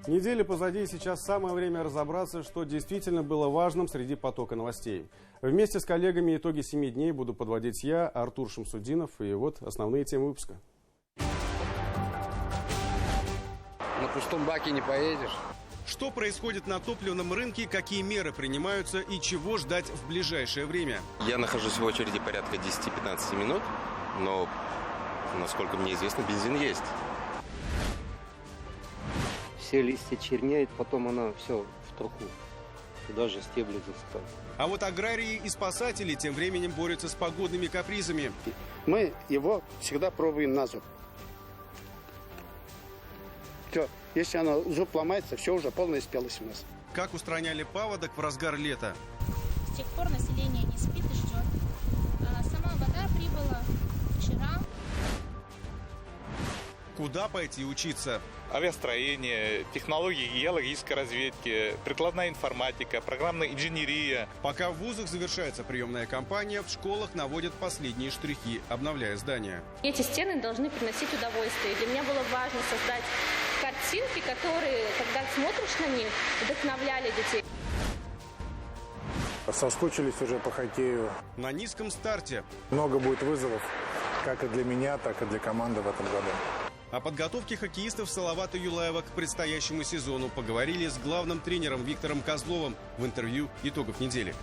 Неделя позади, и сейчас самое время разобраться, что действительно было важным среди потока новостей. Вместе с коллегами итоги 7 дней буду подводить я, Артур Шамсудинов, и вот основные темы выпуска. На пустом баке не поедешь. Что происходит на топливном рынке, какие меры принимаются и чего ждать в ближайшее время? Я нахожусь в очереди порядка 10-15 минут, но, насколько мне известно, бензин есть. Все листья чернеют, потом она все в труху. И даже стебли засыпают. А вот аграрии и спасатели тем временем борются с погодными капризами. Мы его всегда пробуем на зуб. Все, если оно зуб ломается, все уже полная спелость у нас. Как устраняли паводок в разгар лета? С тех пор население не спит и ждет. Сама вода прибыла вчера. Куда пойти учиться? Авиастроение, технологии геологической разведки, прикладная информатика, программная инженерия. Пока в вузах завершается приемная кампания, в школах наводят последние штрихи, обновляя здания. Эти стены должны приносить удовольствие. Для меня было важно создать картинки, которые, когда смотришь на них, вдохновляли детей. Соскучились уже по хоккею. На низком старте. Много будет вызовов, как и для меня, так и для команды в этом году. О подготовке хоккеистов Салавата Юлаева к предстоящему сезону поговорили с главным тренером Виктором Козловым в интервью «Итогов недели».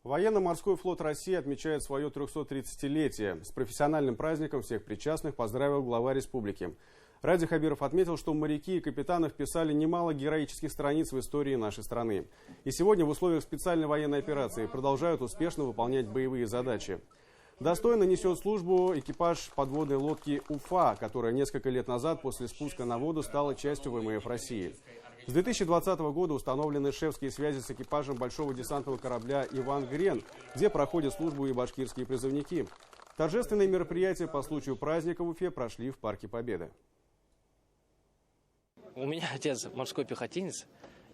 Военно-морской флот России отмечает свое 330-летие. С профессиональным праздником всех причастных поздравил глава республики. Ради Хабиров отметил, что моряки и капитаны вписали немало героических страниц в истории нашей страны. И сегодня в условиях специальной военной операции продолжают успешно выполнять боевые задачи. Достойно несет службу экипаж подводной лодки «Уфа», которая несколько лет назад после спуска на воду стала частью ВМФ России. С 2020 года установлены шефские связи с экипажем большого десантного корабля «Иван Грен», где проходят службу и башкирские призывники. Торжественные мероприятия по случаю праздника в Уфе прошли в Парке Победы. У меня отец морской пехотинец,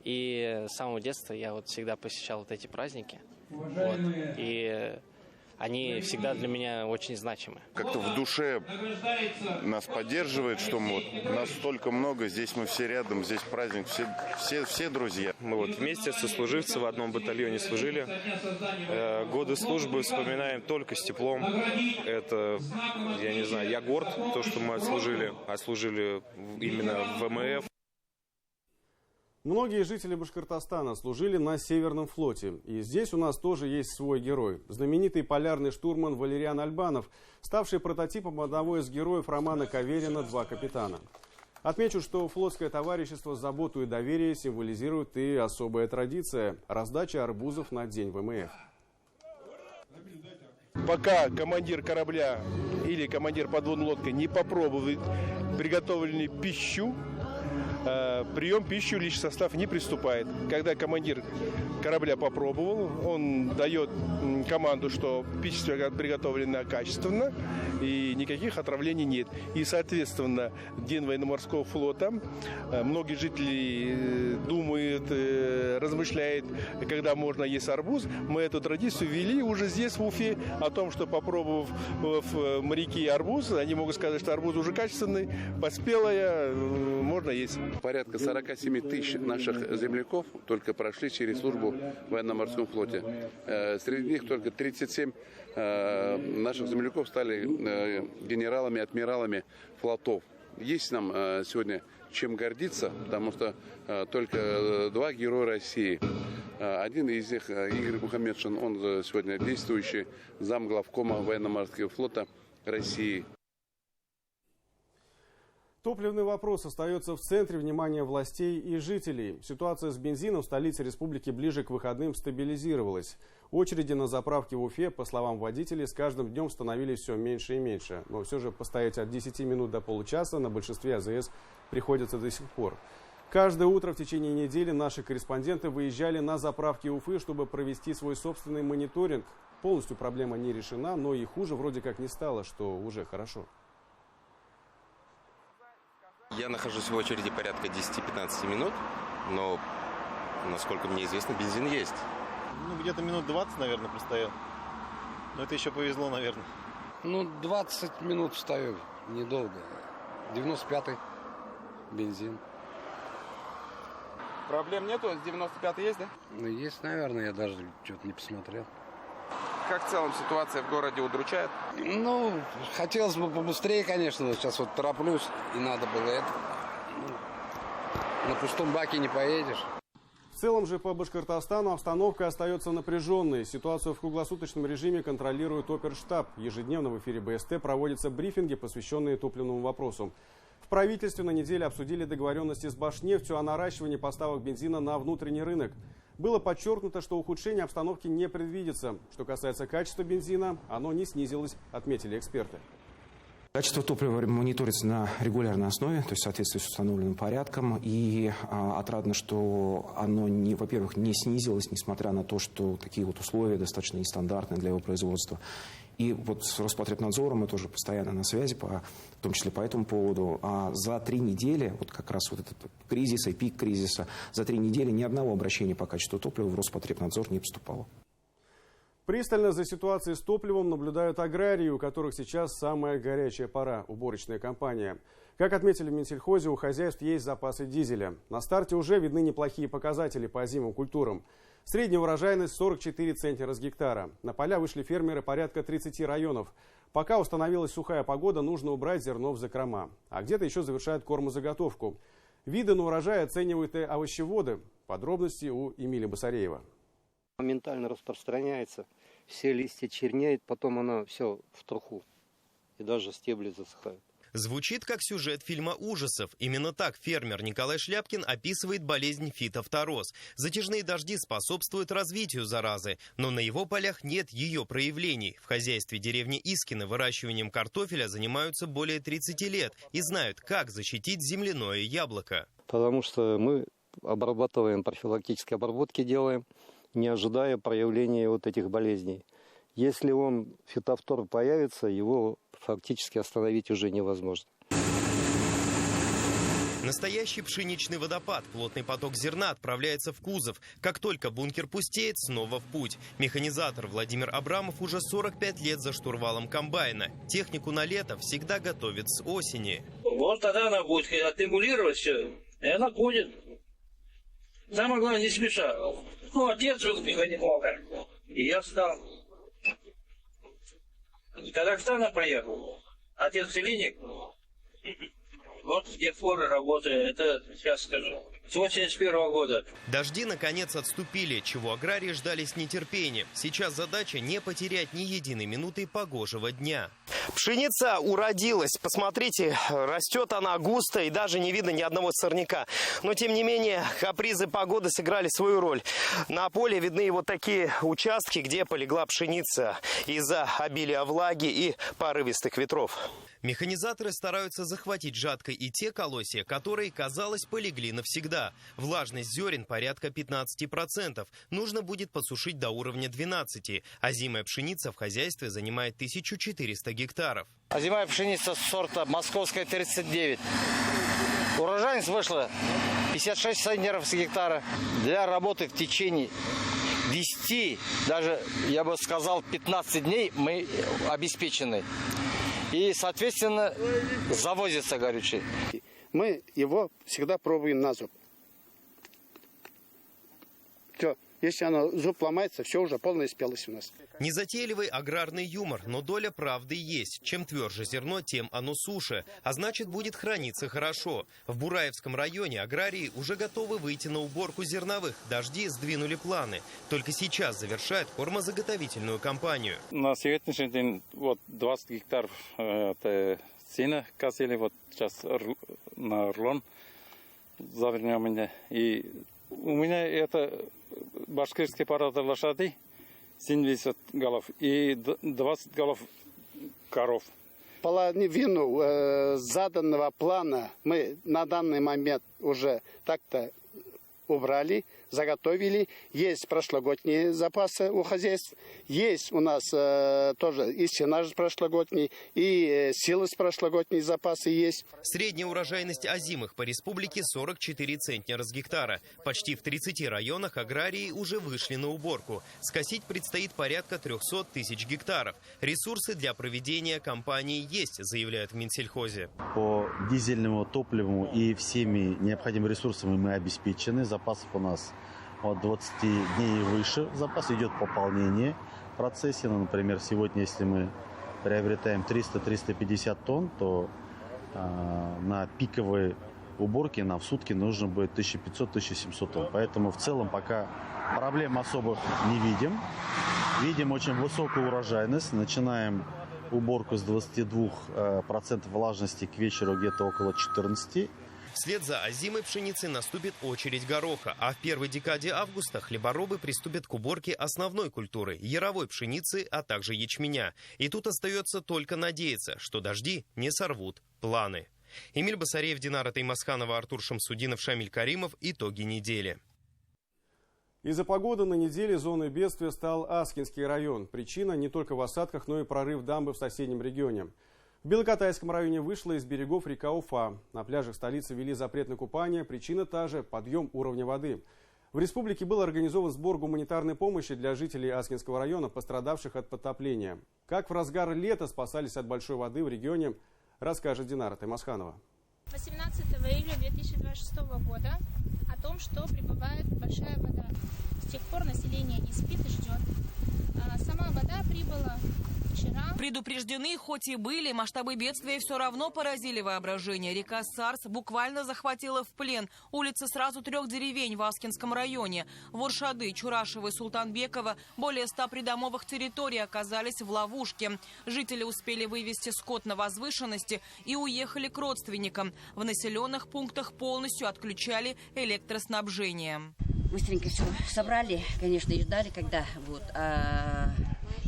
и с самого детства я всегда посещал эти праздники. И они всегда для меня очень значимы. Как-то в душе нас поддерживает, что нас столько много, здесь мы все рядом, здесь праздник, все друзья. Мы вместе, сослуживцы в одном батальоне служили. Годы службы вспоминаем только с теплом. Это, я не знаю, я горд, то, что мы отслужили именно в ВМФ. Многие жители Башкортостана служили на Северном флоте. И здесь у нас тоже есть свой герой. Знаменитый полярный штурман Валериан Альбанов, ставший прототипом одного из героев романа Каверина «Два капитана». Отмечу, что флотское товарищество «Заботу и доверие» символизирует и особая традиция – раздача арбузов на День ВМФ. Пока командир корабля или командир подводной лодки не попробует приготовленную пищу, прием пищи в личный состав не приступает. Когда командир корабля попробовал, он дает команду, что пища приготовлена качественно и никаких отравлений нет. И, соответственно, День военно-морского флота. Многие жители думают, размышляют, когда можно есть арбуз. Мы эту традицию ввели уже здесь, в Уфе, о том, что, попробовав моряки арбуз, они могут сказать, что арбуз уже качественный, поспелая, можно есть. Порядка 47 тысяч наших земляков только прошли через службу в военно-морском флоте. Среди них только 37 наших земляков стали генералами, адмиралами флотов. Есть нам сегодня чем гордиться, потому что только два героя России. Один из них, Игорь Мухаммедшин, он сегодня действующий замглавкома военно-морского флота России. Топливный вопрос остается в центре внимания властей и жителей. Ситуация с бензином в столице республики ближе к выходным стабилизировалась. Очереди на заправке в Уфе, по словам водителей, с каждым днем становились все меньше и меньше. Но все же постоять от 10 минут до получаса на большинстве АЗС приходится до сих пор. Каждое утро в течение недели наши корреспонденты выезжали на заправки Уфы, чтобы провести свой собственный мониторинг. Полностью проблема не решена, но и хуже вроде как не стало, что уже хорошо. Я нахожусь в очереди порядка 10-15 минут, но, насколько мне известно, бензин есть. Ну, где-то минут 20, наверное, простоял. Но это еще повезло, наверное. Ну, 20 минут стою, недолго. 95-й бензин. Проблем нету? С 95-й есть, да? Ну, есть, наверное, я даже что-то не посмотрел. Как в целом ситуация в городе удручает? Ну, хотелось бы побыстрее, конечно. Сейчас вот тороплюсь, и надо было это. На пустом баке не поедешь. В целом же по Башкортостану обстановка остается напряженной. Ситуацию в круглосуточном режиме контролирует оперштаб. Ежедневно в эфире БСТ проводятся брифинги, посвященные топливному вопросу. В правительстве на неделе обсудили договоренности с Башнефтью о наращивании поставок бензина на внутренний рынок. Было подчеркнуто, что ухудшение обстановки не предвидится. Что касается качества бензина, оно не снизилось, отметили эксперты. Качество топлива мониторится на регулярной основе, то есть в соответствии с установленным порядком. И отрадно, что оно, во-первых, не снизилось, несмотря на то, что такие вот условия достаточно нестандартные для его производства. И вот с Роспотребнадзором мы тоже постоянно на связи, в том числе по этому поводу. А за 3 недели, вот как раз вот этот кризис и пик кризиса, за 3 недели ни одного обращения по качеству топлива в Роспотребнадзор не поступало. Пристально за ситуацией с топливом наблюдают аграрии, у которых сейчас самая горячая пора – уборочная кампания. Как отметили в Минсельхозе, у хозяйств есть запасы дизеля. На старте уже видны неплохие показатели по озимым культурам. Средняя урожайность 44 центнера с гектара. На поля вышли фермеры порядка 30 районов. Пока установилась сухая погода, нужно убрать зерно в закрома. А где-то еще завершают кормозаготовку. Виды на урожай оценивают и овощеводы. Подробности у Эмилии Басареева. Моментально распространяется, все листья чернеют, потом оно все в труху. И даже стебли засыхают. Звучит как сюжет фильма ужасов. Именно так фермер Николай Шляпкин описывает болезнь фитофтороз. Затяжные дожди способствуют развитию заразы, но на его полях нет ее проявлений. В хозяйстве деревни Искино выращиванием картофеля занимаются более 30 лет и знают, как защитить земляное яблоко. Потому что мы обрабатываем, профилактические обработки делаем, не ожидая проявления вот этих болезней. Если он, фитофтор, появится, его фактически остановить уже невозможно. Настоящий пшеничный водопад. Плотный поток зерна отправляется в кузов. Как только бункер пустеет, снова в путь. Механизатор Владимир Абрамов уже 45 лет за штурвалом комбайна. Технику на лето всегда готовит с осени. Вот тогда она будет отрегулировать все, и она будет. Самое главное, не спеша. Ну, отец жил в механикоме, и я стал. С Казахстана приехал. Отец селенник. Вот с тех пор и работаю. Это, сейчас скажу, с 81-го года. Дожди наконец отступили, чего аграрии ждали с нетерпением. Сейчас задача не потерять ни единой минуты погожего дня. Пшеница уродилась. Посмотрите, растет она густо и даже не видно ни одного сорняка. Но тем не менее капризы погоды сыграли свою роль. На поле видны вот такие участки, где полегла пшеница из-за обилия влаги и порывистых ветров. Механизаторы стараются захватить жаткой и те колосья, которые, казалось, полегли навсегда. Влажность зерен порядка 15%. Нужно будет подсушить до уровня 12%. Озимая пшеница в хозяйстве занимает 1400 гектаров. Озимая пшеница сорта Московская 39. Урожайность вышла 56 центнеров с гектара. Для работы в течение 10, даже, я бы сказал, 15 дней мы обеспечены. И, соответственно, завозится горючий. Мы его всегда пробуем на зуб. Все. Если оно зуб ломается, все, уже полная спелость у нас. Незатейливый аграрный юмор, но доля правды есть. Чем тверже зерно, тем оно суше, а значит, будет храниться хорошо. В Бураевском районе аграрии уже готовы выйти на уборку зерновых. Дожди сдвинули планы. Только сейчас завершают кормозаготовительную кампанию. На сегодняшний день вот 20 гектаров сена косили, вот сейчас на рулон завернем меня. И у меня это башкирские породы лошадей, 70 голов и 20 голов коров. Половину заданного плана мы на данный момент уже так-то убрали, заготовили. Есть прошлогодние запасы у хозяйств, есть у нас тоже и сенаж прошлогодний, и силос прошлогодние запасы есть. Средняя урожайность озимых по республике 44 центнера с гектара. Почти в 30 районах аграрии уже вышли на уборку. Скосить предстоит порядка 300 тысяч гектаров. Ресурсы для проведения кампании есть, заявляют в Минсельхозе. По дизельному топливу и всеми необходимыми ресурсами мы обеспечены. Запасов у нас от 20 дней и выше. Запас идет пополнение в процессе. Ну, например, сегодня, если мы приобретаем 300-350 тонн, то на пиковые уборки нам в сутки нужно будет 1500-1700 тонн. Поэтому в целом пока проблем особых не видим. Видим очень высокую урожайность. Начинаем уборку с 22% влажности, к вечеру где-то около 14%. Вслед за озимой пшеницей наступит очередь гороха, а в первой декаде августа хлеборобы приступят к уборке основной культуры – яровой пшеницы, а также ячменя. И тут остается только надеяться, что дожди не сорвут планы. Эмиль Басареев, Динара Таймасханова, Артур Шамсудинов, Шамиль Каримов. Итоги недели. Из-за погоды на неделе зоной бедствия стал Аскинский район. Причина не только в осадках, но и прорыв дамбы в соседнем регионе. В Белокатайском районе вышла из берегов река Уфа. На пляжах столицы ввели запрет на купание. Причина та же – подъем уровня воды. В республике был организован сбор гуманитарной помощи для жителей Аскинского района, пострадавших от потопления. Как в разгар лета спасались от большой воды в регионе, расскажет Динара Таймасханова. 18 июля 2026 года о том, что прибывает большая вода. С тех пор население не спит и ждет. Сама вода прибыла вчера. Предупреждены, хоть и были, масштабы бедствия все равно поразили воображение. Река Сарс буквально захватила в плен улицы сразу 3 деревень в Аскинском районе. Воршады, Чурашево и Султанбеково, более 100 придомовых территорий оказались в ловушке. Жители успели вывести скот на возвышенности и уехали к родственникам. В населенных пунктах полностью отключали электроснабжение. Быстренько все собрали, конечно, и ждали, когда вот. А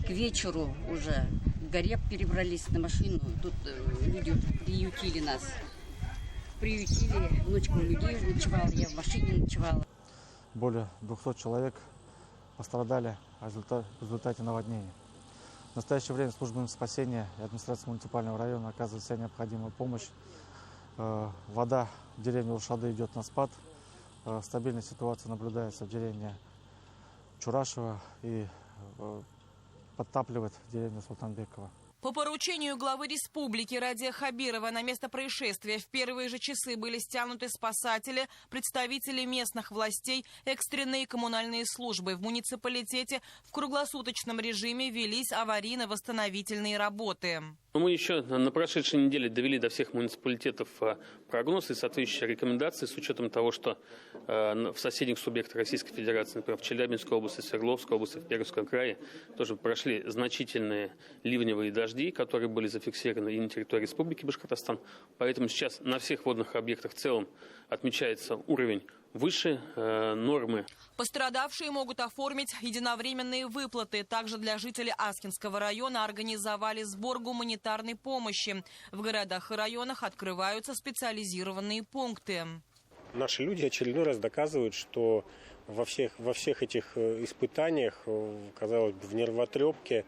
к вечеру уже в горе перебрались на машину. Тут люди приютили нас. Приютили, внучка у людей ночевала, я в машине ночевала. Более 200 человек пострадали в результате наводнения. В настоящее время службами спасения и администрации муниципального района оказывает вся необходимая помощь. Вода в деревне Воршады идет на спад. Стабильная ситуация наблюдается в деревне Чурашево и подтапливает деревню Султанбекова. По поручению главы республики Радия Хабирова на место происшествия в первые же часы были стянуты спасатели, представители местных властей, экстренные коммунальные службы. В муниципалитете в круглосуточном режиме велись аварийно-восстановительные работы. Мы еще на прошедшей неделе довели до всех муниципалитетов прогноз и соответствующие рекомендации с учетом того, что в соседних субъектах Российской Федерации, например, в Челябинской области, Свердловской области, в Пермском крае, тоже прошли значительные ливневые дожди, которые были зафиксированы и на территории Республики Башкортостан. Поэтому сейчас на всех водных объектах в целом отмечается уровень выше нормы. Пострадавшие могут оформить единовременные выплаты. Также для жителей Аскинского района организовали сбор гуманитарной помощи. В городах и районах открываются специализированные пункты. Наши люди очередной раз доказывают, что во всех этих испытаниях, казалось бы, в нервотрепке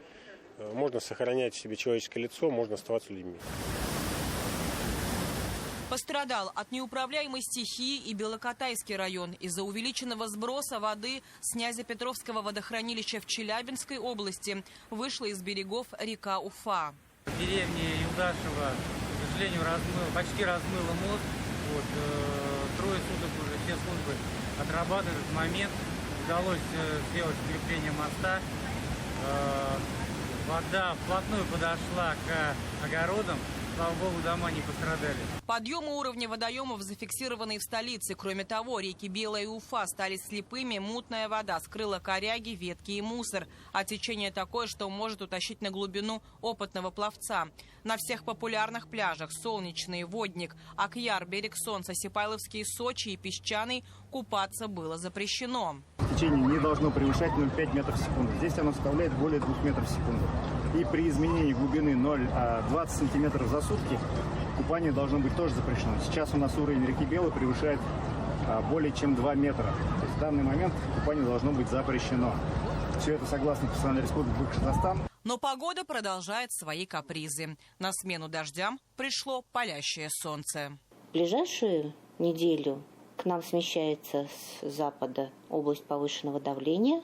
можно сохранять в себе человеческое лицо, можно оставаться людьми. Пострадал от неуправляемой стихии и Белокатайский район. Из-за увеличенного сброса воды с Нязепетровского водохранилища в Челябинской области вышла из берегов река Уфа. В деревне Юлдашево, к сожалению, почти размыло мост. Трое суток уже все службы отрабатывают этот момент. Удалось сделать укрепление моста. Вода вплотную подошла к огородам. Слава богу, дома не пострадали. Подъемы уровня водоемов зафиксированы в столице. Кроме того, реки Белая и Уфа стали слепыми. Мутная вода скрыла коряги, ветки и мусор. А течение такое, что может утащить на глубину опытного пловца. На всех популярных пляжах Солнечный, Водник, Акьяр, Берег Солнца, Сипайловский, Сочи и Песчаный купаться было запрещено. течение не должно превышать 0,5 метров в секунду. Здесь оно составляет более 2 метров в секунду. И при изменении глубины 20 сантиметров за сутки купание должно быть тоже запрещено. Сейчас у нас уровень реки Белой превышает более чем 2 метра. То есть в данный момент купание должно быть запрещено. Все это согласно Постановлению Республики Башкортостан. Но погода продолжает свои капризы. На смену дождям пришло палящее солнце. В ближайшую неделю к нам смещается с запада область повышенного давления.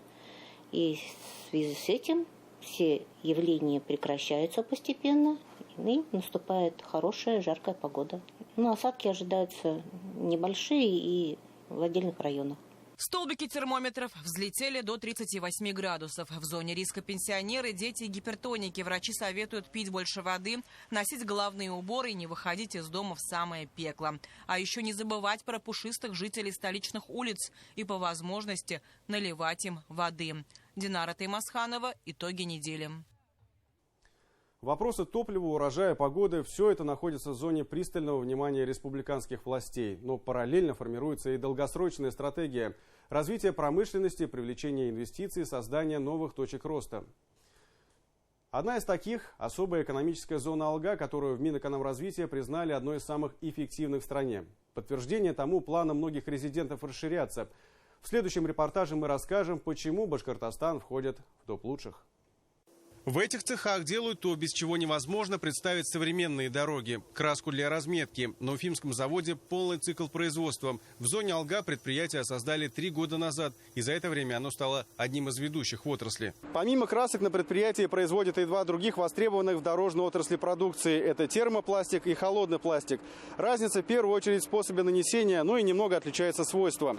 И в связи с этим все явления прекращаются постепенно. И наступает хорошая жаркая погода. Но осадки ожидаются небольшие и в отдельных районах. Столбики термометров взлетели до 38 градусов. В зоне риска пенсионеры, дети и гипертоники. Врачи советуют пить больше воды, носить головные уборы и не выходить из дома в самое пекло. А еще не забывать про пушистых жителей столичных улиц и по возможности наливать им воды. Динара Таймасханова. Итоги недели. Вопросы топлива, урожая, погоды – все это находится в зоне пристального внимания республиканских властей. Но параллельно формируется и долгосрочная стратегия развития промышленности, привлечения инвестиций, создания новых точек роста. Одна из таких – особая экономическая зона Алга, которую в Минэкономразвития признали одной из самых эффективных в стране. Подтверждение тому плана многих резидентов расширяться. В следующем репортаже мы расскажем, почему Башкортостан входит в топ лучших. В этих цехах делают то, без чего невозможно представить современные дороги. Краску для разметки. На Уфимском заводе полный цикл производства. В зоне Алга предприятие создали 3 года назад. И за это время оно стало одним из ведущих в отрасли. Помимо красок на предприятии производят и 2 других востребованных в дорожной отрасли продукции. Это термопластик и холодный пластик. Разница в первую очередь в способе нанесения, но и немного отличается свойства.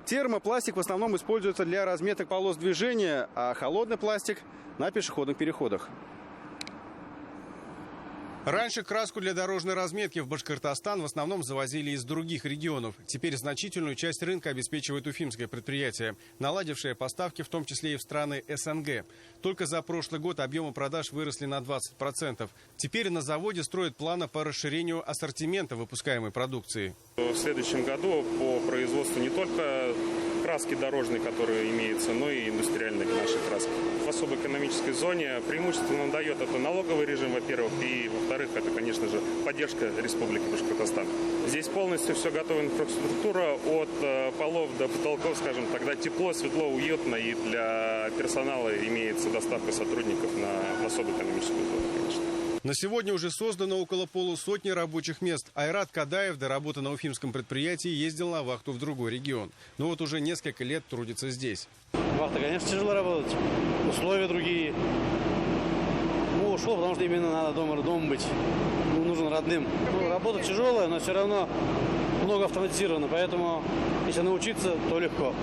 Термопластик в основном используется для разметок полос движения, а холодный пластик – на пешеходных переходах. Раньше краску для дорожной разметки в Башкортостан в основном завозили из других регионов. Теперь значительную часть рынка обеспечивает уфимское предприятие, наладившее поставки в том числе и в страны СНГ. Только за прошлый год объемы продаж выросли на 20%. Теперь на заводе строят планы по расширению ассортимента выпускаемой продукции. В следующем году по производству не только краски дорожной, которые имеются, но и индустриальные наши краски. В особой экономической зоне преимущество нам дает это налоговый режим, во-первых, и, во-вторых, это, конечно же, поддержка Республики Башкортостан. Здесь полностью все готовая инфраструктура, от полов до потолков, скажем, тогда тепло, светло, уютно, и для персонала имеется доставка сотрудников в особую экономическую зону, конечно. На сегодня уже создано около полусотни рабочих мест. Айрат Кадаев до работы на уфимском предприятии ездил на вахту в другой регион. Но вот уже несколько лет трудится здесь. Вахта, конечно, тяжело работать. Условия другие. Ушел, потому что именно надо дома быть. Нужен родным. Работа тяжелая, но все равно много автоматизировано. Поэтому, если научиться, то легко.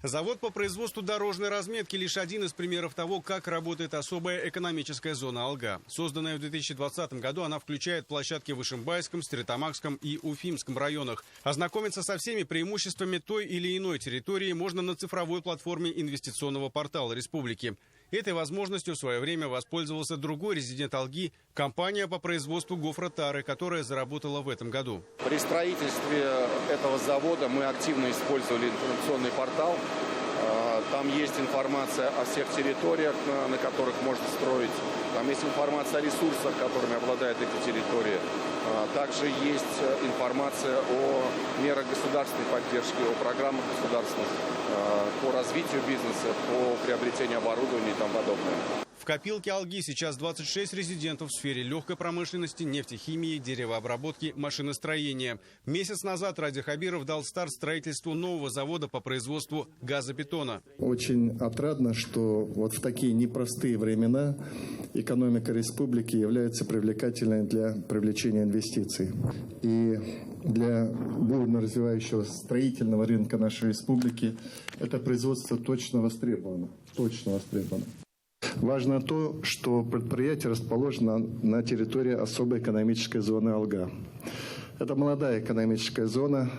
Завод по производству дорожной разметки – лишь один из примеров того, как работает особая экономическая зона Алга. Созданная в 2020 году, она включает площадки в Ишимбайском, Стерлитамакском и Уфимском районах. Ознакомиться со всеми преимуществами той или иной территории можно на цифровой платформе инвестиционного портала республики. Этой возможностью в свое время воспользовался другой резидент Алги – компания по производству гофротары, которая заработала в этом году. При строительстве этого завода мы активно использовали информационный портал. Там есть информация о всех территориях, на которых можно строить. Там есть информация о ресурсах, которыми обладает эта территория. Также есть информация о мерах государственной поддержки, о программах государственных по развитию бизнеса, по приобретению оборудования и тому подобное. В копилке Алги сейчас 26 резидентов в сфере легкой промышленности, нефтехимии, деревообработки, машиностроения. Месяц назад Ради Хабиров дал старт строительству нового завода по производству газобетона. Очень отрадно, что вот в такие непростые времена экономика республики является привлекательной для привлечения инвестиций. И для бурно развивающего строительного рынка нашей республики это производство точно востребовано. Важно то, что предприятие расположено на территории особой экономической зоны Алга. Это молодая экономическая зона,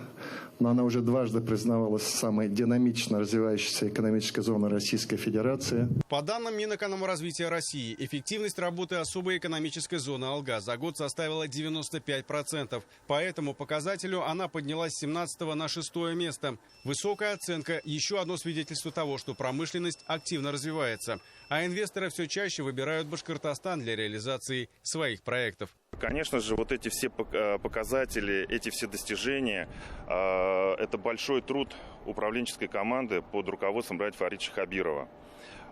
но она уже дважды признавалась самой динамично развивающейся экономической зоной Российской Федерации. По данным Минэкономразвития России, эффективность работы особой экономической зоны Алга за год составила 95%. По этому показателю она поднялась с 17-го на 6-е место. Высокая оценка – еще одно свидетельство того, что промышленность активно развивается. А инвесторы все чаще выбирают Башкортостан для реализации своих проектов. Конечно же, вот эти все показатели, эти все достижения – это большой труд управленческой команды под руководством Радия Фаридовича Хабирова.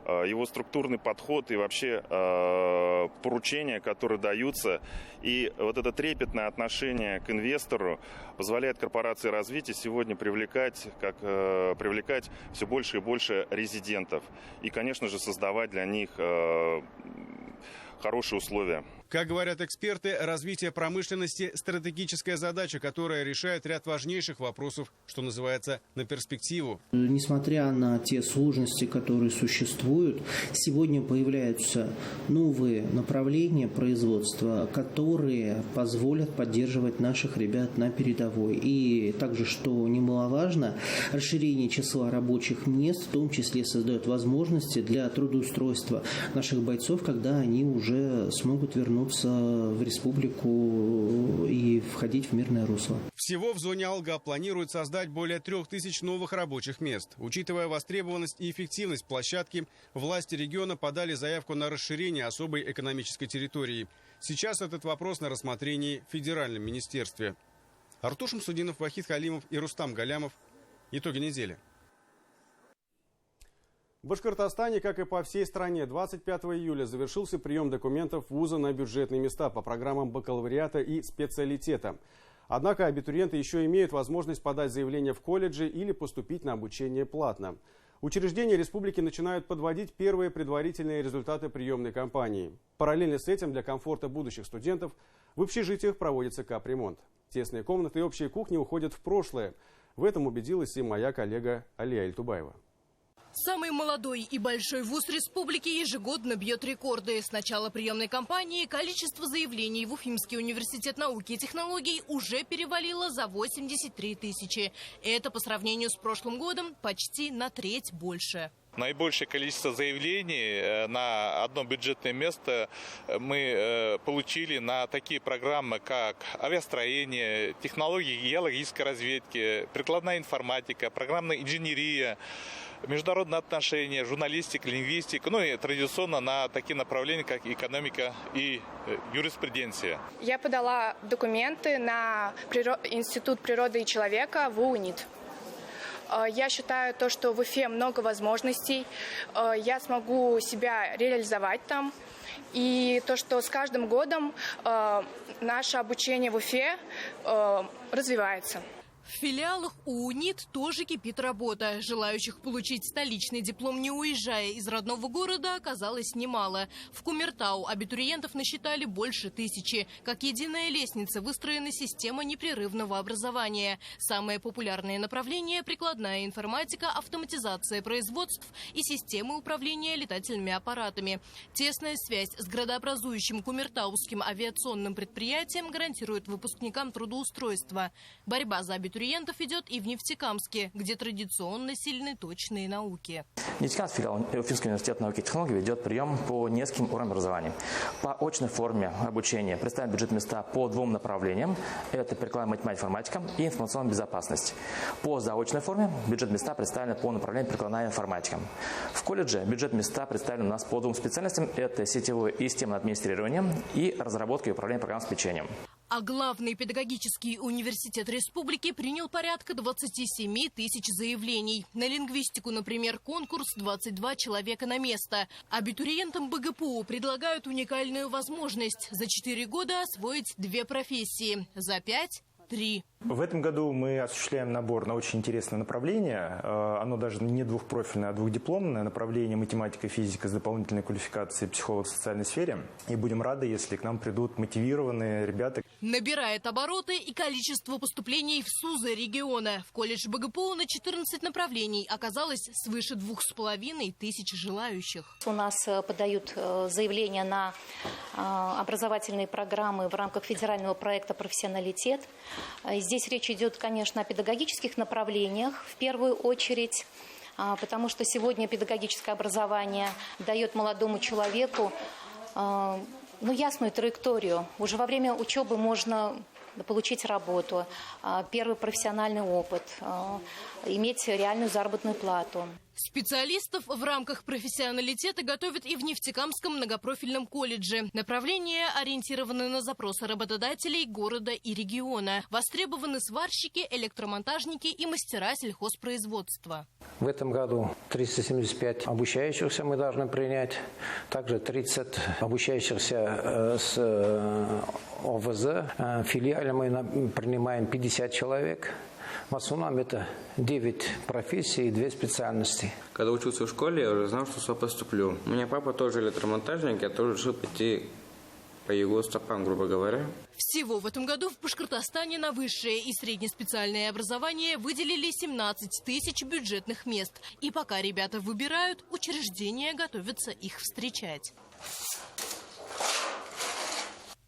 Его структурный подход и вообще поручения, которые даются, и вот это трепетное отношение к инвестору позволяет корпорации развития сегодня привлекать все больше и больше резидентов и, конечно же, создавать для них хорошие условия. Как говорят эксперты, развитие промышленности – стратегическая задача, которая решает ряд важнейших вопросов, что называется, на перспективу. Несмотря на те сложности, которые существуют, сегодня появляются новые направления производства, которые позволят поддерживать наших ребят на передовой. И также, что немаловажно, расширение числа рабочих мест, в том числе создает возможности для трудоустройства наших бойцов, когда они уже смогут вернуться в республику и входить в мирное русло. Всего в зоне Алга планируют создать более 3000 новых рабочих мест. Учитывая востребованность и эффективность площадки, власти региона подали заявку на расширение особой экономической территории. Сейчас этот вопрос на рассмотрении в Федеральном министерстве. Артур Шамсудинов, Вахид Халимов и Рустам Галямов. Итоги недели. В Башкортостане, как и по всей стране, 25 июля завершился прием документов вуза на бюджетные места по программам бакалавриата и специалитета. Однако абитуриенты еще имеют возможность подать заявление в колледже или поступить на обучение платно. Учреждения республики начинают подводить первые предварительные результаты приемной кампании. Параллельно с этим для комфорта будущих студентов в общежитиях проводится капремонт. Тесные комнаты и общие кухни уходят в прошлое. В этом убедилась и моя коллега Алия Эльтубаева. Самый молодой и большой вуз республики ежегодно бьет рекорды. С начала приемной кампании количество заявлений в Уфимский университет науки и технологий уже перевалило за 83 тысячи. Это по сравнению с прошлым годом почти на треть больше. Наибольшее количество заявлений на одно бюджетное место мы получили на такие программы, как авиастроение, технологии геологической разведки, прикладная информатика, программная инженерия, международные отношения, журналистика, лингвистика, ну и традиционно на такие направления, как экономика и юриспруденция. Я подала документы на Институт природы и человека в УНИТ. Я считаю, что в Уфе много возможностей, я смогу себя реализовать там. И то, что с каждым годом наше обучение в Уфе развивается. В филиалах УНИТ тоже кипит работа. Желающих получить столичный диплом, не уезжая из родного города, оказалось немало. В Кумертау абитуриентов насчитали больше 1000. Как единая лестница выстроена система непрерывного образования. Самые популярные направления – прикладная информатика, автоматизация производств и системы управления летательными аппаратами. Тесная связь с градообразующим Кумертауским авиационным предприятием гарантирует выпускникам трудоустройство. Борьба за абитуриентов идет и в Нефтекамске, где традиционно сильны точные науки. Нефтекамский филиал Уфимского университета науки и технологий ведет прием по нескольким уровням образования. По очной форме обучения представлены бюджетные места по 2 направлениям. Это прикладная математика, информатика и информационная безопасность. По заочной форме бюджетные места представлены по направлению прикладная информатика. В колледже бюджетные места представлены у нас по 2 специальностям. Это сетевое и системное администрирование и разработка и управление программным обеспечением. А главный педагогический университет республики принял порядка 27 тысяч заявлений. На лингвистику, например, конкурс 22 человека на место. Абитуриентам БГПУ предлагают уникальную возможность за 4 года освоить 2 профессии, за 5 – 3. В этом году мы осуществляем набор на очень интересное направление. Оно даже не двухпрофильное, а двухдипломное направление математика и физика с дополнительной квалификацией психолог в социальной сфере. И будем рады, если к нам придут мотивированные ребята. Набирает обороты и количество поступлений в СУЗы региона. В колледж БГПУ на 14 направлений оказалось свыше 2500 желающих. У нас подают заявления на образовательные программы в рамках федерального проекта «Профессионалитет». Здесь речь идет, конечно, о педагогических направлениях в первую очередь, потому что сегодня педагогическое образование дает молодому человеку ясную траекторию. Уже во время учебы можно получить работу, первый профессиональный опыт, иметь реальную заработную плату. Специалистов в рамках профессионалитета готовят и в Нефтекамском многопрофильном колледже. Направления ориентированы на запросы работодателей города и региона. Востребованы сварщики, электромонтажники и мастера сельхозпроизводства. В этом году 375 обучающихся мы должны принять. Также 30 обучающихся с ОВЗ. В филиале мы принимаем 50 человек. В основном это 9 профессий и 2 специальности. Когда учился в школе, я уже знал, что сюда поступлю. У меня папа тоже электромонтажник, я тоже решил пойти по его стопам, грубо говоря. Всего в этом году в Башкортостане на высшее и среднеспециальное образование выделили 17 тысяч бюджетных мест. И пока ребята выбирают, учреждения готовятся их встречать.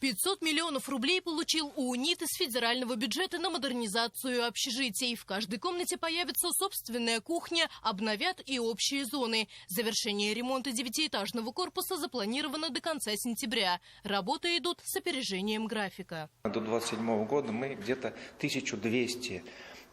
500 миллионов рублей получил УНИТ из федерального бюджета на модернизацию общежитий. В каждой комнате появится собственная кухня, обновят и общие зоны. Завершение ремонта 9-этажного корпуса запланировано до конца сентября. Работы идут с опережением графика. До 2027 года мы где-то 1200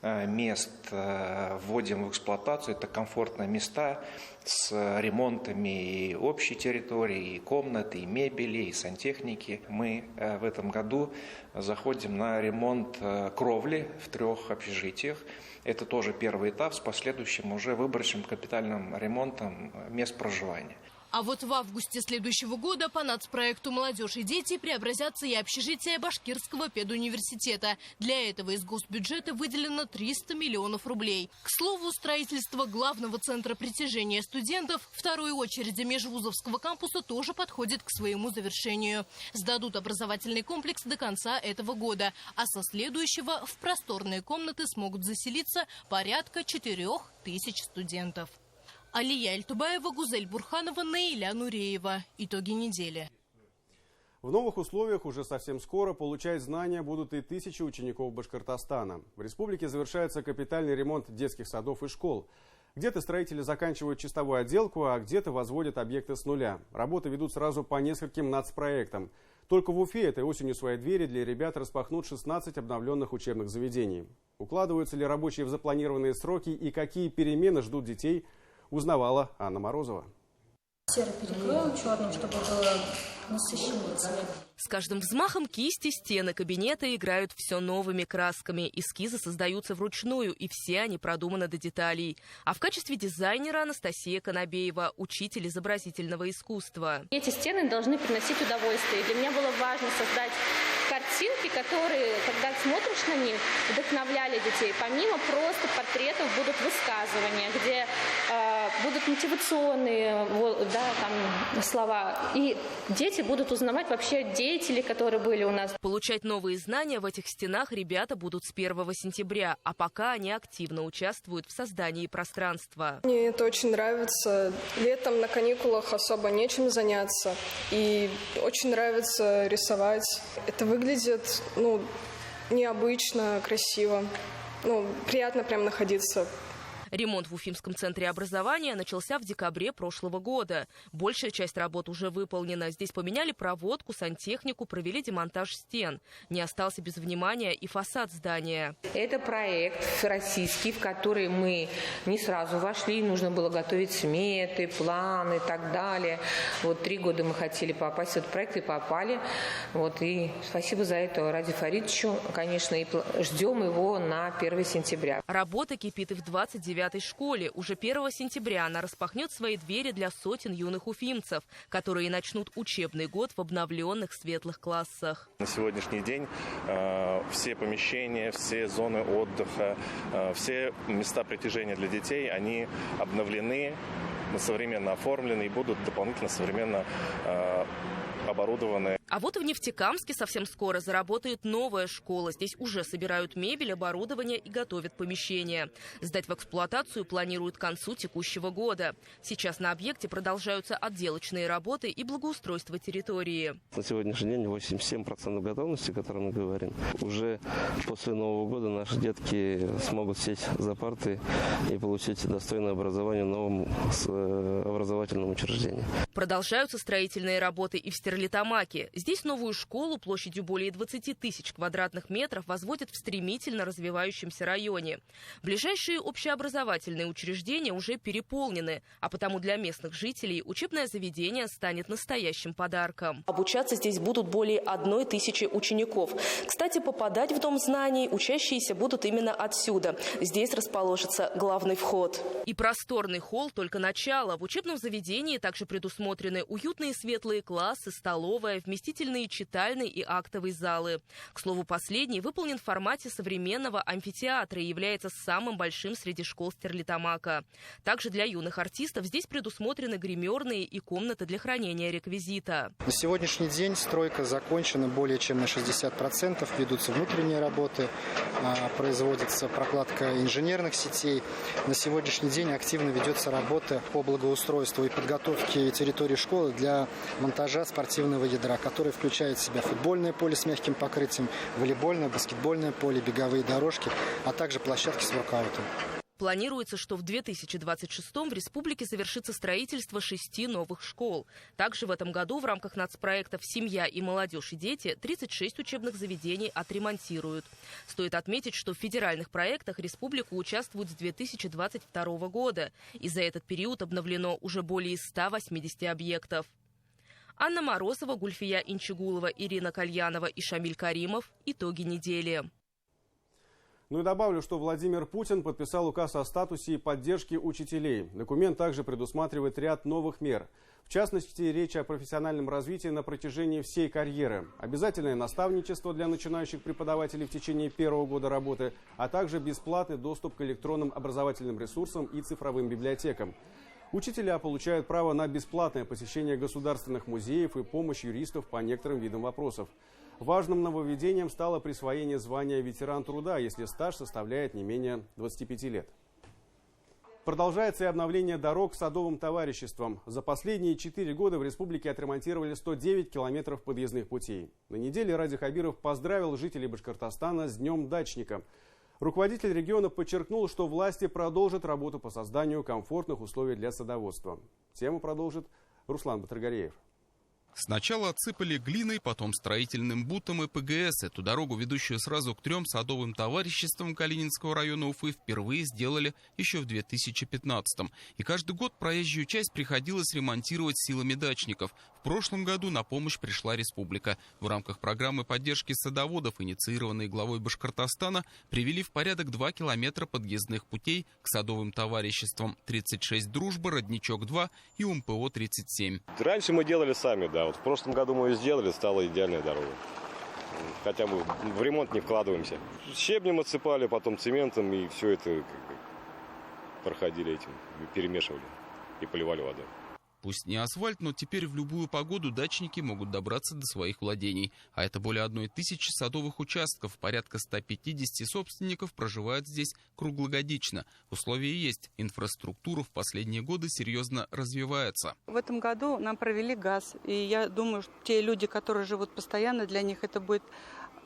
мест вводим в эксплуатацию. Это комфортные места с ремонтами и общей территории, и комнаты, и мебели, и сантехники. Мы в этом году заходим на ремонт кровли в 3 общежитиях. Это тоже первый этап с последующим уже выборочным капитальным ремонтом мест проживания. А вот в августе следующего года по нацпроекту «Молодежь и дети» преобразятся и общежития Башкирского педуниверситета. Для этого из госбюджета выделено 300 миллионов рублей. К слову, строительство главного центра притяжения студентов второй очереди межвузовского кампуса тоже подходит к своему завершению. Сдадут образовательный комплекс до конца этого года, а со следующего в просторные комнаты смогут заселиться порядка 4000 студентов. Алия Эльтубаева, Гузель Бурханова, Наиля Нуреева. Итоги недели. В новых условиях уже совсем скоро получать знания будут и тысячи учеников Башкортостана. В республике завершается капитальный ремонт детских садов и школ. Где-то строители заканчивают чистовую отделку, а где-то возводят объекты с нуля. Работы ведут сразу по нескольким нацпроектам. Только в Уфе этой осенью свои двери для ребят распахнут 16 обновленных учебных заведений. Укладываются ли рабочие в запланированные сроки и какие перемены ждут детей, узнавала Анна Морозова. Серый перекроем черным, чтобы было насыщенный цвет. С каждым взмахом кисти стены кабинета играют все новыми красками. Эскизы создаются вручную, и все они продуманы до деталей. А в качестве дизайнера Анастасия Конобеева, учитель изобразительного искусства. Эти стены должны приносить удовольствие. Для меня было важно создать картинки, которые, когда смотришь на них, вдохновляли детей. Помимо просто портретов будут высказывания, где будут мотивационные слова. И дети будут узнавать вообще деятелей, которые были у нас. Получать новые знания в этих стенах ребята будут с 1 сентября, а пока они активно участвуют в создании пространства. Мне это очень нравится. Летом на каникулах особо нечем заняться. И очень нравится рисовать. Это выглядит, необычно, красиво. Приятно прям находиться. Ремонт в Уфимском центре образования начался в декабре прошлого года. Большая часть работ уже выполнена. Здесь поменяли проводку, сантехнику, провели демонтаж стен. Не остался без внимания и фасад здания. Это проект российский, в который мы не сразу вошли. Нужно было готовить сметы, планы и так далее. 3 года мы хотели попасть в этот проект и попали. И спасибо за это Ради Фаридовичу, конечно, и ждем его на 1 сентября. Работа кипит и в 29 9-й школе. Уже 1 сентября она распахнет свои двери для сотен юных уфимцев, которые начнут учебный год в обновленных светлых классах. На сегодняшний день все помещения, все зоны отдыха, все места притяжения для детей, они обновлены, современно оформлены и будут дополнительно современно оборудованы. А вот в Нефтекамске совсем скоро заработает новая школа. Здесь уже собирают мебель, оборудование и готовят помещения. Сдать в эксплуатацию планируют к концу текущего года. Сейчас на объекте продолжаются отделочные работы и благоустройство территории. На сегодняшний день 87% готовности, о которой мы говорим. Уже после Нового года наши детки смогут сесть за парты и получить достойное образование в новом образовательном учреждении. Продолжаются строительные работы и в Стерлитамаке. Здесь новую школу площадью более 20 тысяч квадратных метров возводят в стремительно развивающемся районе. Ближайшие общеобразовательные учреждения уже переполнены, а потому для местных жителей учебное заведение станет настоящим подарком. Обучаться здесь будут более 1000 учеников. Кстати, попадать в Дом знаний учащиеся будут именно отсюда. Здесь расположится главный вход. И просторный холл только начало. В учебном заведении также предусмотрены уютные светлые классы, столовая, вместительные читальные и актовые залы. К слову, последний выполнен в формате современного амфитеатра и является самым большим среди школ Стерлитамака. Также для юных артистов здесь предусмотрены гримерные и комнаты для хранения реквизита. На сегодняшний день стройка закончена более чем на 60%. Ведутся внутренние работы, производится прокладка инженерных сетей. На сегодняшний день активно ведется работа по благоустройству и подготовке территории школы для монтажа спортивного ядра, который включает в себя футбольное поле с мягким покрытием, волейбольное, баскетбольное поле, беговые дорожки, а также площадки с воркаутом. Планируется, что в 2026-м в республике завершится строительство 6 новых школ. Также в этом году в рамках нацпроектов «Семья и молодежь и дети» 36 учебных заведений отремонтируют. Стоит отметить, что в федеральных проектах республика участвует с 2022 года. И за этот период обновлено уже более 180 объектов. Анна Морозова, Гульфия Инчигулова, Ирина Кальянова и Шамиль Каримов. Итоги недели. Ну и добавлю, что Владимир Путин подписал указ о статусе и поддержке учителей. Документ также предусматривает ряд новых мер. В частности, речь о профессиональном развитии на протяжении всей карьеры. Обязательное наставничество для начинающих преподавателей в течение первого года работы, а также бесплатный доступ к электронным образовательным ресурсам и цифровым библиотекам. Учителя получают право на бесплатное посещение государственных музеев и помощь юристов по некоторым видам вопросов. Важным нововведением стало присвоение звания ветеран труда, если стаж составляет не менее 25 лет. Продолжается и обновление дорог садовым товариществом. За последние 4 года в республике отремонтировали 109 километров подъездных путей. На неделе Ради Хабиров поздравил жителей Башкортостана с Днем дачника. Руководитель региона подчеркнул, что власти продолжат работу по созданию комфортных условий для садоводства. Тему продолжит Руслан Батыргареев. Сначала отсыпали глиной, потом строительным бутом и ПГС. Эту дорогу, ведущую сразу к 3 садовым товариществам Калининского района Уфы, впервые сделали еще в 2015-м. И каждый год проезжую часть приходилось ремонтировать силами дачников. В прошлом году на помощь пришла республика. В рамках программы поддержки садоводов, инициированной главой Башкортостана, привели в порядок 2 километра подъездных путей к садовым товариществам. 36 «Дружба», «Родничок-2» и УМПО-37. Раньше мы делали сами, да. Вот в прошлом году мы ее сделали, стала идеальная дорога. Хотя мы в ремонт не вкладываемся. Щебнем отсыпали, потом цементом, и все это проходили этим, перемешивали и поливали водой. Пусть не асфальт, но теперь в любую погоду дачники могут добраться до своих владений. А это более 1000 садовых участков. Порядка 150 собственников проживают здесь круглогодично. Условия есть. Инфраструктура в последние годы серьезно развивается. В этом году нам провели газ. И я думаю, что те люди, которые живут постоянно, для них это будет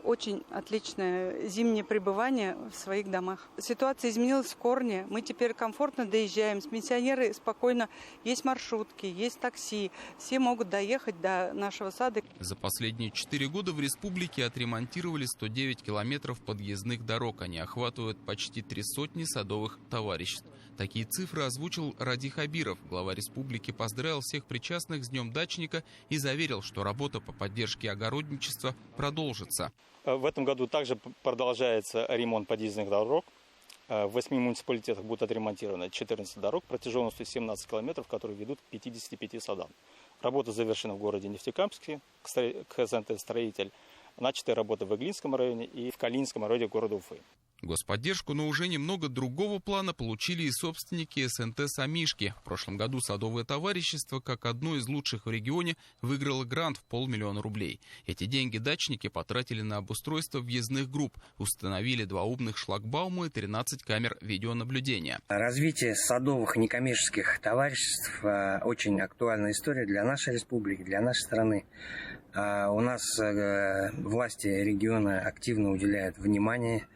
очень отличное зимнее пребывание в своих домах. Ситуация изменилась в корне. Мы теперь комфортно доезжаем. Пенсионеры спокойно. Есть маршрутки, есть такси. Все могут доехать до нашего сада. За последние 4 года в республике отремонтировали 109 километров подъездных дорог. Они охватывают почти 300 садовых товариществ. Такие цифры озвучил Ради Хабиров. Глава республики поздравил всех причастных с Днем дачника и заверил, что работа по поддержке огородничества продолжится. В этом году также продолжается ремонт подъездных дорог. В 8 муниципалитетах будут отремонтированы 14 дорог протяженностью 17 километров, которые ведут к 55 садам. Работа завершена в городе Нефтекамске, к СНТ «Строитель». Начатые работы в Иглинском районе и в Калининском районе города Уфы. Господдержку, но уже немного другого плана получили и собственники СНТ «Самишки». В прошлом году садовое товарищество, как одно из лучших в регионе, выиграло грант в 500 000 рублей. Эти деньги дачники потратили на обустройство въездных групп, установили 2 умных шлагбаума и 13 камер видеонаблюдения. Развитие садовых некоммерческих товариществ – очень актуальная история для нашей республики, для нашей страны. У нас власти региона активно уделяют внимание.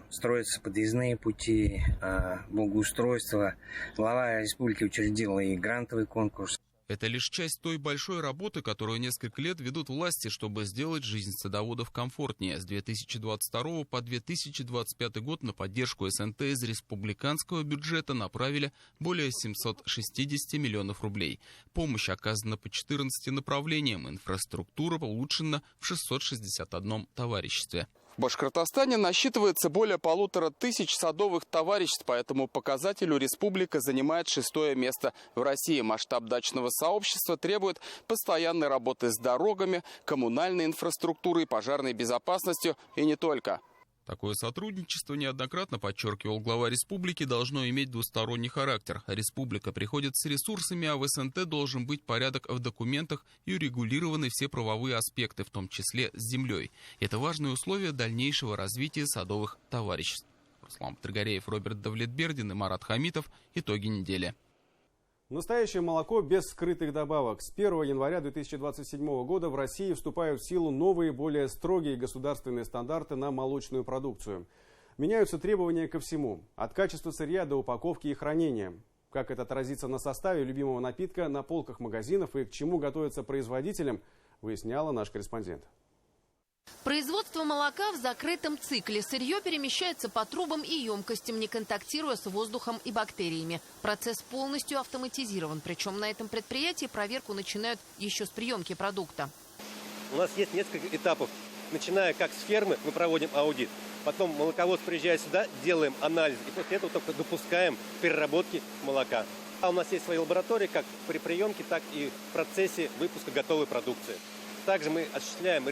Строятся подъездные пути, благоустройство. Глава республики учредила и грантовый конкурс. Это лишь часть той большой работы, которую несколько лет ведут власти, чтобы сделать жизнь садоводов комфортнее. С 2022 по 2025 год на поддержку СНТ из республиканского бюджета направили более 760 миллионов рублей. Помощь оказана по 14 направлениям. Инфраструктура улучшена в 661 товариществе. В Башкортостане насчитывается более 1500 садовых товариществ, по этому показателю республика занимает 6-е место. В России масштаб дачного сообщества требует постоянной работы с дорогами, коммунальной инфраструктурой, пожарной безопасностью и не только. Такое сотрудничество, неоднократно подчеркивал глава республики, должно иметь двусторонний характер. Республика приходит с ресурсами, а в СНТ должен быть порядок в документах и урегулированы все правовые аспекты, в том числе с землей. Это важные условия дальнейшего развития садовых товариществ. Руслан Батыргареев, Роберт Давлетбердин и Марат Хамитов. Итоги недели. Настоящее молоко без скрытых добавок. С 1 января 2027 года в России вступают в силу новые, более строгие государственные стандарты на молочную продукцию. Меняются требования ко всему. От качества сырья до упаковки и хранения. Как это отразится на составе любимого напитка на полках магазинов и к чему готовятся производителям, выясняла наш корреспондент. Производство молока в закрытом цикле. Сырье перемещается по трубам и емкостям, не контактируя с воздухом и бактериями. Процесс полностью автоматизирован. Причем на этом предприятии проверку начинают еще с приемки продукта. У нас есть несколько этапов. Начиная как с фермы, мы проводим аудит. Потом молоковоз приезжает сюда, делаем анализ. И после этого только допускаем переработки молока. А у нас есть свои лаборатории, как при приемке, так и в процессе выпуска готовой продукции. Также мы осуществляем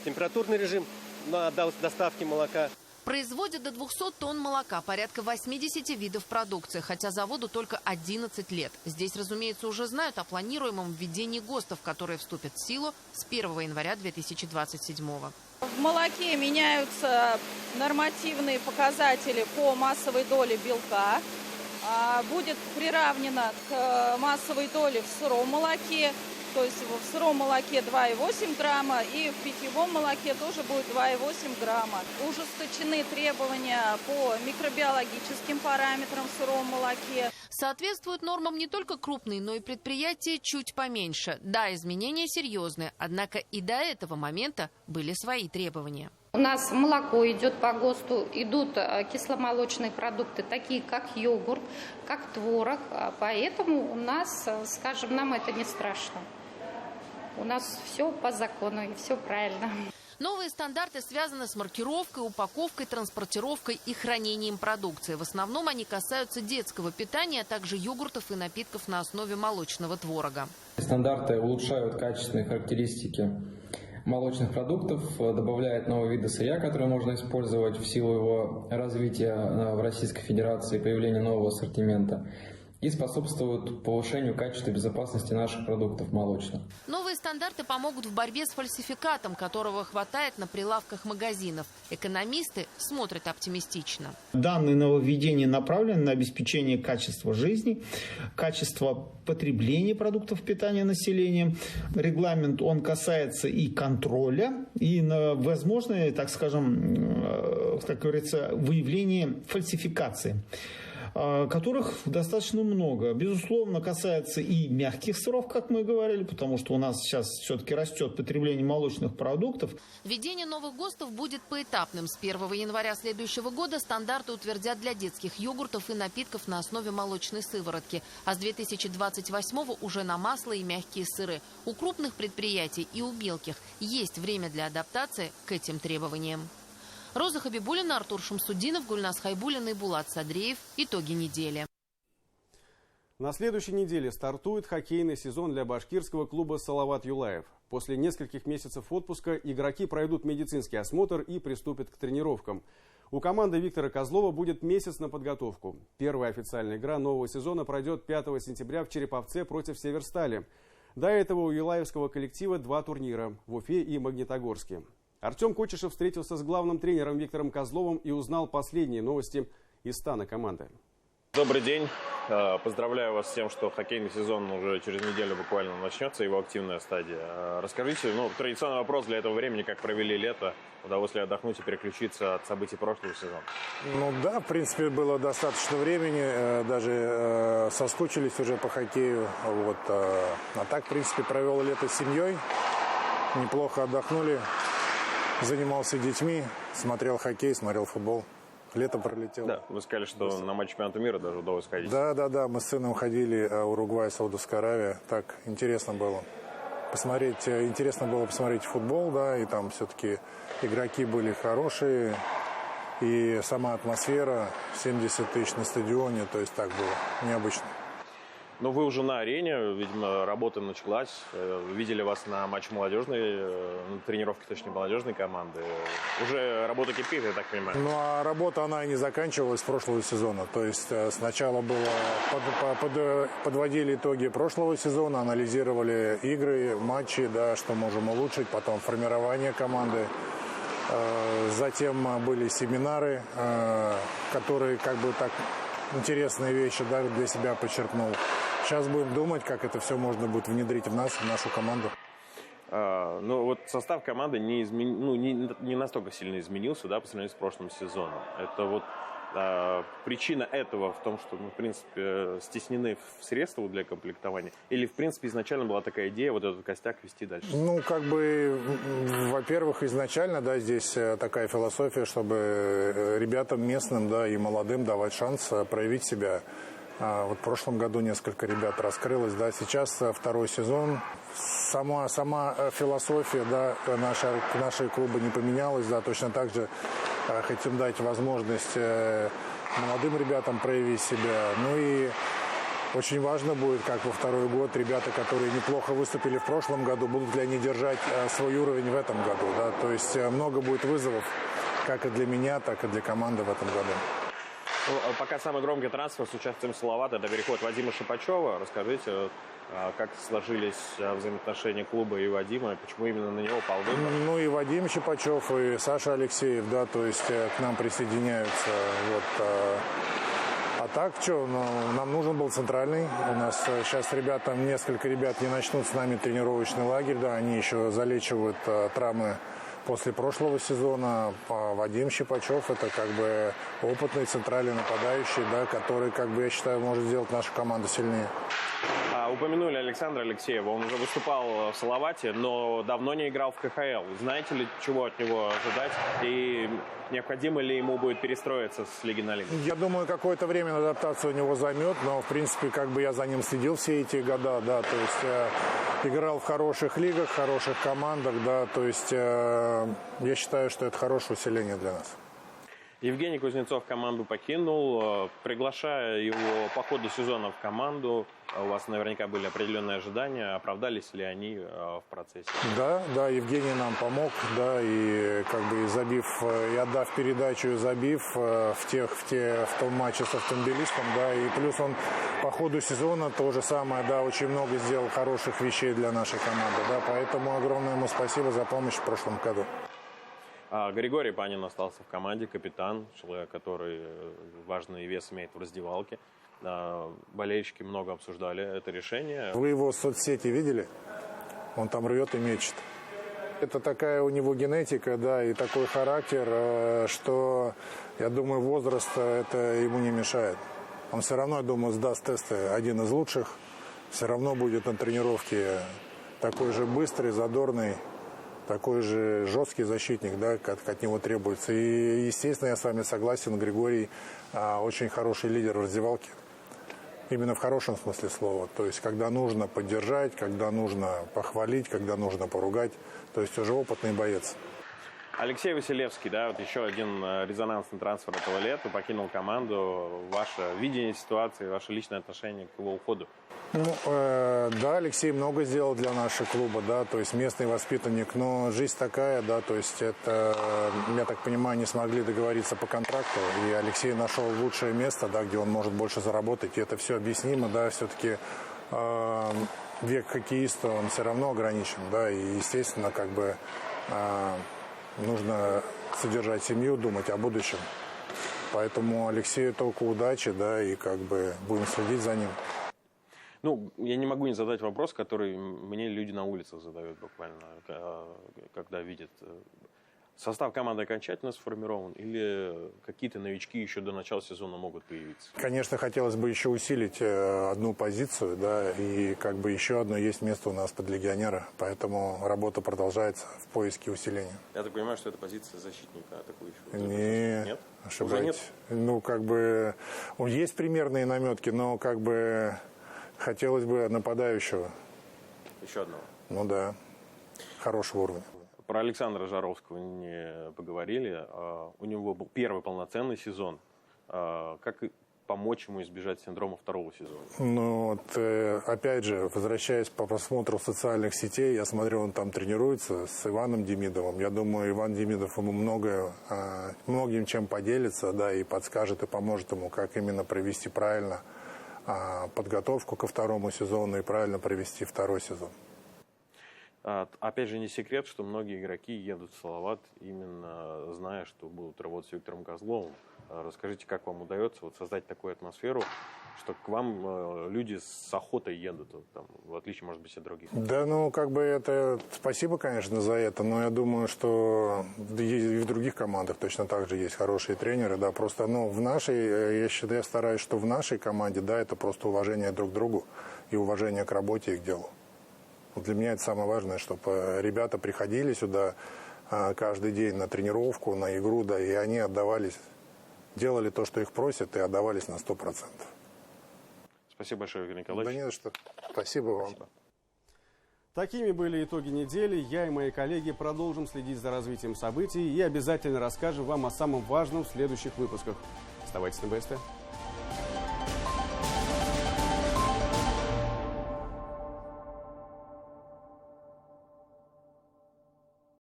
температурный режим на доставке молока. Производят до 200 тонн молока, порядка 80 видов продукции, хотя заводу только 11 лет. Здесь, разумеется, уже знают о планируемом введении ГОСТов, которые вступят в силу с 1 января 2027 года. В молоке меняются нормативные показатели по массовой доле белка. Будет приравнено к массовой доле в сыром молоке. То есть в сыром молоке 2,8 грамма и в питьевом молоке тоже будет 2,8 грамма. Ужесточены требования по микробиологическим параметрам в сыром молоке. Соответствуют нормам не только крупные, но и предприятия чуть поменьше. Да, изменения серьезные, однако и до этого момента были свои требования. У нас молоко идет по ГОСТу, идут кисломолочные продукты, такие как йогурт, как творог. Поэтому у нас, скажем, нам это не страшно. У нас все по закону и все правильно. Новые стандарты связаны с маркировкой, упаковкой, транспортировкой и хранением продукции. В основном они касаются детского питания, а также йогуртов и напитков на основе молочного творога. Стандарты улучшают качественные характеристики молочных продуктов, добавляют новые виды сырья, которые можно использовать в силу его развития в Российской Федерации, появления нового ассортимента, и способствуют повышению качества и безопасности наших продуктов молочных. Новые стандарты помогут в борьбе с фальсификатом, которого хватает на прилавках магазинов. Экономисты смотрят оптимистично. Данные нововведения направлены на обеспечение качества жизни, качества потребления продуктов питания населения. Регламент, он касается и контроля, и возможное, так скажем, как говорится, выявление фальсификации, которых достаточно много. Безусловно, касается и мягких сыров, как мы говорили, потому что у нас сейчас все-таки растет потребление молочных продуктов. Введение новых ГОСТов будет поэтапным. С 1 января следующего года стандарты утвердят для детских йогуртов и напитков на основе молочной сыворотки, а с 2028 уже на масло и мягкие сыры. У крупных предприятий и у мелких есть время для адаптации к этим требованиям. Роза Хабибуллина, Артур Шамсудинов, Гульнас Хайбуллина и Булат Садреев. Итоги недели. На следующей неделе стартует хоккейный сезон для башкирского клуба «Салават Юлаев». После нескольких месяцев отпуска игроки пройдут медицинский осмотр и приступят к тренировкам. У команды Виктора Козлова будет месяц на подготовку. Первая официальная игра нового сезона пройдет 5 сентября в Череповце против Северстали. До этого у юлаевского коллектива 2 турнира – в Уфе и Магнитогорске. Артем Кочешев встретился с главным тренером Виктором Козловым и узнал последние новости из стана команды. Добрый день. Поздравляю вас с тем, что хоккейный сезон уже через неделю буквально начнется, его активная стадия. Расскажите, традиционный вопрос для этого времени, как провели лето, удалось ли отдохнуть и переключиться от событий прошлого сезона? Да, в принципе, было достаточно времени, даже соскучились уже по хоккею. А так, в принципе, провел лето с семьей, неплохо отдохнули, занимался детьми, смотрел хоккей, смотрел футбол. Лето пролетело. Да, вы сказали, что на матч чемпионата мира даже удалось ходить. Да, мы с сыном ходили, Уругвай, Саудовская Аравия. Так, интересно было посмотреть футбол, да, и там все-таки игроки были хорошие, и сама атмосфера, 70 тысяч на стадионе, то есть так было необычно. Но вы уже на арене, видимо, работа началась. Видели вас на матче молодежной, на тренировке, точнее, молодежной команды. Уже работа кипит, я так понимаю. А работа, она и не заканчивалась с прошлого сезона. То есть сначала подводили итоги прошлого сезона, анализировали игры, матчи, да, что можем улучшить, потом формирование команды. Затем были семинары, которые интересные вещи, да, для себя подчеркнул. Сейчас будем думать, как это все можно будет внедрить в нашу команду. Состав команды не настолько сильно изменился, да, по сравнению с прошлым сезоном. Это причина этого в том, что мы, в принципе, стеснены в средствах для комплектования? Или, в принципе, изначально была такая идея этот костяк вести дальше? Во-первых, изначально, да, здесь такая философия, чтобы ребятам местным, да, и молодым давать шанс проявить себя. В прошлом году несколько ребят раскрылось, да, сейчас второй сезон. Сама философия, да, нашей клуба не поменялась, да, точно так же хотим дать возможность молодым ребятам проявить себя. И очень важно будет, как во второй год, ребята, которые неплохо выступили в прошлом году, будут ли они держать свой уровень в этом году, да, то есть много будет вызовов, как и для меня, так и для команды в этом году. Пока самый громкий трансфер с участием Салавата – это переход Вадима Шипачева. Расскажите, как сложились взаимоотношения клуба и Вадима, и почему именно на него пал выбор? И Вадим Шипачев, и Саша Алексеев, да, то есть к нам присоединяются. А так, нам нужен был центральный. У нас сейчас несколько ребят не начнут с нами тренировочный лагерь, да, они еще залечивают травмы после прошлого сезона. Вадим Шипачев – это опытный центральный нападающий, да, который, я считаю, может сделать нашу команду сильнее. Упомянули Александра Алексеева. Он уже выступал в Салавате, но давно не играл в КХЛ. Знаете ли, чего от него ожидать? И необходимо ли ему будет перестроиться с лиги на лигу? Я думаю, какое-то время на адаптацию у него займет, но, в принципе, я за ним следил все эти года, да, то есть играл в хороших лигах, хороших командах, да, то есть я считаю, что это хорошее усиление для нас. Евгений Кузнецов команду покинул. Приглашая его по ходу сезона в команду, у вас наверняка были определенные ожидания. Оправдались ли они в процессе? Да, Евгений нам помог, да, и отдав передачу, и забив в том матче с Автомобилистом, да, и плюс он по ходу сезона то же самое, да, очень много сделал хороших вещей для нашей команды, да, поэтому огромное ему спасибо за помощь в прошлом году. Григорий Панин остался в команде, капитан, человек, который важный вес имеет в раздевалке. Болельщики много обсуждали это решение. Вы его в соцсети видели? Он там рвет и мечет. Это такая у него генетика, да, и такой характер, что, я думаю, возраст это ему не мешает. Он все равно, я думаю, сдаст тесты один из лучших. Все равно будет на тренировке такой же быстрый, задорный, такой же жесткий защитник, да, как от него требуется. И, естественно, я с вами согласен, Григорий очень хороший лидер в раздевалке. Именно в хорошем смысле слова. То есть, когда нужно поддержать, когда нужно похвалить, когда нужно поругать. То есть, уже опытный боец. Алексей Василевский, да, вот еще один резонансный трансфер этого лета, покинул команду. Ваше видение ситуации, ваше личное отношение к его уходу? Да, Алексей много сделал для нашего клуба, да, то есть местный воспитанник, но жизнь такая, да, то есть это, я так понимаю, не смогли договориться по контракту, и Алексей нашел лучшее место, да, где он может больше заработать, и это все объяснимо, да, все-таки век хоккеиста, он все равно ограничен, да, и, естественно, как бы нужно содержать семью, думать о будущем, поэтому Алексею только удачи, да, и как бы будем следить за ним. Ну, я не могу не задать вопрос, который мне люди на улицах задают буквально, когда видят. Состав команды окончательно сформирован или какие-то новички еще до начала сезона могут появиться? Конечно, хотелось бы еще усилить одну позицию, да, и как бы еще одно есть место у нас под легионера, поэтому работа продолжается в поиске усиления. Я так понимаю, что это позиция защитника атакующего? Нет, ошибаетесь. Ну, как бы, есть примерные наметки, но как бы хотелось бы нападающего. Еще одного? Ну да, хорошего уровня. Про Александра Жаровского не поговорили. У него был первый полноценный сезон. Как помочь ему избежать синдрома второго сезона? Ну, вот, опять же, возвращаясь по просмотру социальных сетей, я смотрю, он там тренируется с Иваном Демидовым. Я думаю, Иван Демидов ему многим чем поделится, да, и подскажет, и поможет ему, как именно провести правильно подготовку ко второму сезону и правильно провести второй сезон. Опять же, не секрет, что многие игроки едут в Салават, именно зная, что будут работать с Виктором Козловым. Расскажите, как вам удается вот создать такую атмосферу, что к вам люди с охотой едут, там, в отличие, может быть, от других? Да, ну, как бы это... Спасибо, конечно, за это, но я думаю, что и в других командах точно так же есть хорошие тренеры, да, просто, ну, в нашей, я стараюсь, что в нашей команде, да, это просто уважение друг к другу и уважение к работе и к делу. Для меня это самое важное, чтобы ребята приходили сюда каждый день на тренировку, на игру, да, и они отдавались, делали то, что их просят, и отдавались на 100%. Спасибо большое, Игорь Николаевич. Да не за что. Спасибо вам. Спасибо. Такими были итоги недели. Я и мои коллеги продолжим следить за развитием событий и обязательно расскажем вам о самом важном в следующих выпусках. Оставайтесь на БСТ.